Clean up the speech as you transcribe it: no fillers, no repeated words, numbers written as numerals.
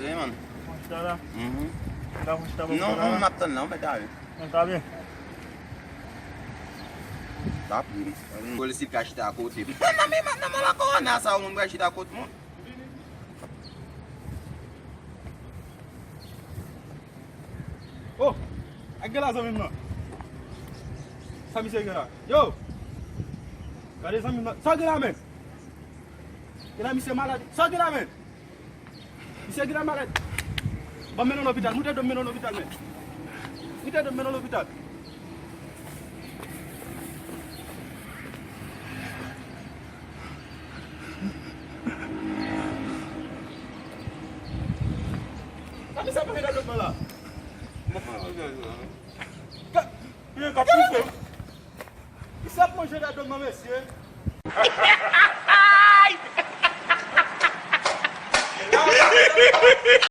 manger, man. Ça là? Là, je t'avais Non, non, on attend là, on va t'arriver. Tá bien? Tá bem. Vou se cachetar a côté. Não, mas lá com a nasa, um vai chitar a côté, mano. Oh! Aqui lá, Zamim, não. Sabe se é Yo! Cadê Zamim? Só que lá, man. Que lá, me ser malade. Só que lá, man. Me ser malade. Vamos no hospital. Muito é no hospital, man. Muito é no hospital. Sabe se é para ir lá? Ele está pifé. E sabe manger da doma, monsieur?